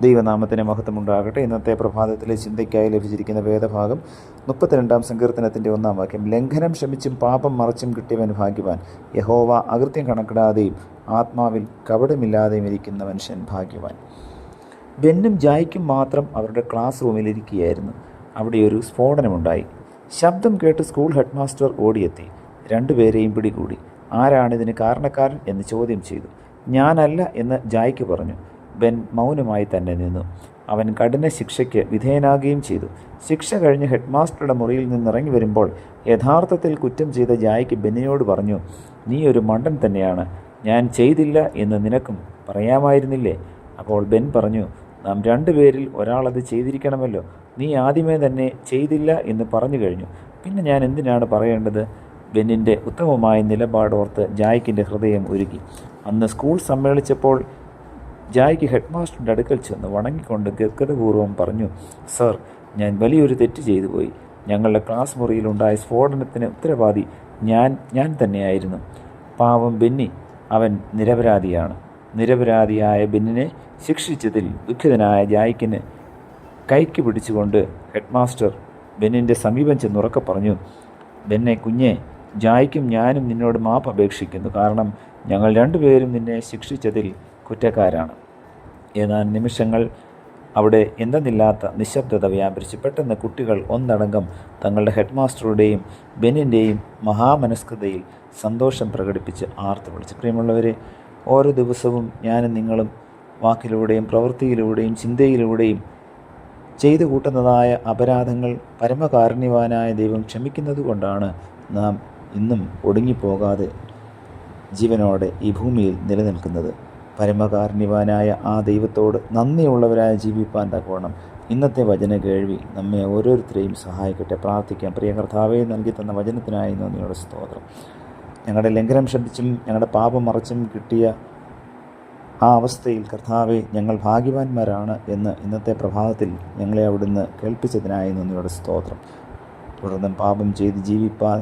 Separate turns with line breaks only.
ദൈവനാമത്തിന് മഹത്വമുണ്ടാകട്ടെ. ഇന്നത്തെ പ്രഭാതത്തിലെ ചിന്തയ്ക്കായി ലഭിച്ചിരിക്കുന്ന വേദഭാഗം 32-ാം സങ്കീർത്തനത്തിൻ്റെ 1-ാം വാക്യം. ലംഘനം ക്ഷമിച്ചും പാപം മറച്ചും കിട്ടിയവൻ ഭാഗ്യവാൻ. യഹോവ അകൃത്യം കണക്കിടാതെയും ആത്മാവിൽ കപടമില്ലാതെയും ഇരിക്കുന്ന മനുഷ്യൻ ഭാഗ്യവാൻ. ബെന്നും ജായ്ക്കും മാത്രം അവരുടെ ക്ലാസ് റൂമിലിരിക്കുകയായിരുന്നു. അവിടെ ഒരു സ്ഫോടനമുണ്ടായി. ശബ്ദം കേട്ട് സ്കൂൾ ഹെഡ് മാസ്റ്റർ ഓടിയെത്തി. രണ്ടുപേരെയും പിടികൂടി. ആരാണിതിന് കാരണക്കാരൻ എന്ന് ചോദ്യം ചെയ്തു. ഞാനല്ല എന്ന് ജായ്ക്ക് പറഞ്ഞു. ബെൻ മൗനമായി തന്നെ നിന്നു. അവൻ കഠിന ശിക്ഷയ്ക്ക് വിധേയനാകുകയും ചെയ്തു. ശിക്ഷ കഴിഞ്ഞ് ഹെഡ് മാസ്റ്ററുടെ മുറിയിൽ നിന്നിറങ്ങി വരുമ്പോൾ യഥാർത്ഥത്തിൽ കുറ്റം ചെയ്ത ജായ്ക്ക് ബെന്നിനോട് പറഞ്ഞു, നീ ഒരു മണ്ടൻ തന്നെയാണ്, ഞാൻ ചെയ്തില്ല എന്ന് നിനക്കും പറയാമായിരുന്നില്ലേ? അപ്പോൾ ബെൻ പറഞ്ഞു, നാം രണ്ടുപേരിൽ ഒരാളത് ചെയ്തിരിക്കണമല്ലോ. നീ ആദ്യമേ തന്നെ ചെയ്തില്ല എന്ന് പറഞ്ഞു കഴിഞ്ഞു, പിന്നെ ഞാൻ എന്തിനാണ് പറയേണ്ടത്? ബെന്നിൻ്റെ ഉത്തമമായ നിലപാടോർത്ത് ജായ്ക്കിൻ്റെ ഹൃദയം ഉരുകി. അന്ന് സ്കൂൾ സമ്മേളിച്ചപ്പോൾ ജായ്ക്ക് ഹെഡ് മാസ്റ്ററുടെ അടുക്കൽ ചെന്ന് വണങ്ങിക്കൊണ്ട് ഗദ്ഗതപൂർവ്വം പറഞ്ഞു, സർ, ഞാൻ വലിയൊരു തെറ്റ് ചെയ്തു പോയി. ഞങ്ങളുടെ ക്ലാസ് മുറിയിലുണ്ടായ സ്ഫോടനത്തിന് ഉത്തരവാദി ഞാൻ തന്നെയായിരുന്നു. പാവം ബെന്നി, അവൻ നിരപരാധിയാണ്. നിരപരാധിയായ ബെന്നിനെ ശിക്ഷിച്ചതിൽ ദുഃഖിതനായ ജായ്ക്കിന് കൈക്ക് പിടിച്ചുകൊണ്ട് ഹെഡ് മാസ്റ്റർ ബെന്നിൻ്റെ സമീപം ചെന്നുറക്കെ പറഞ്ഞു, ബെന്നെ കുഞ്ഞെ, ജായ്ക്കും ഞാനും നിന്നോട് മാപ്പ് അപേക്ഷിക്കുന്നു. കാരണം ഞങ്ങൾ രണ്ടുപേരും നിന്നെ ശിക്ഷിച്ചതിൽ കുറ്റക്കാരാണ്. ഏതാനും നിമിഷങ്ങൾ അവിടെ എന്തെന്നില്ലാത്ത നിശബ്ദത വ്യാപരിച്ചു. പെട്ടെന്ന് കുട്ടികൾ ഒന്നടങ്കം തങ്ങളുടെ ഹെഡ് മാസ്റ്ററുടെയും ബെന്നിൻ്റെയും മഹാമനസ്കതയിൽ സന്തോഷം പ്രകടിപ്പിച്ച് ആർത്തു വിളിച്ചു. പ്രിയമുള്ളവരെ, ഓരോ ദിവസവും ഞാനും നിങ്ങളും വാക്കിലൂടെയും പ്രവൃത്തിയിലൂടെയും ചിന്തയിലൂടെയും ചെയ്തു കൂട്ടുന്നതായ അപരാധങ്ങൾ പരമകാരുണ്യവാനായ ദൈവം ക്ഷമിക്കുന്നത് കൊണ്ടാണ് നാം ഇന്നും ഒടുങ്ങിപ്പോകാതെ ജീവനോടെ ഈ ഭൂമിയിൽ നിലനിൽക്കുന്നത്. പരമകാരുണ്യവാനായ ആ ദൈവത്തോട് നന്ദിയുള്ളവരായി ജീവിപ്പാൻ തക്കവണ്ണം ഇന്നത്തെ വചന കേൾവി നമ്മെ ഓരോരുത്തരെയും സഹായിക്കട്ടെ. പ്രാർത്ഥിക്കാം. പ്രിയ കർത്താവേ, നൽകി തന്ന വചനത്തിനായി നന്ദിയോടെ സ്തോത്രം. ഞങ്ങളുടെ ലംഘനം ശ്രദ്ധിച്ചും ഞങ്ങളുടെ പാപം മറച്ചും കിട്ടിയ ആ അവസ്ഥയിൽ കർത്താവെ, ഞങ്ങൾ ഭാഗ്യവാന്മാരാണ് എന്ന് ഇന്നത്തെ പ്രഭാതത്തിൽ ഞങ്ങളെ അവിടുന്ന് കേൾപ്പിച്ചതിനായി നന്ദിയോടെ സ്തോത്രം. തുടർന്നും പാപം ചെയ്ത് ജീവിപ്പാൻ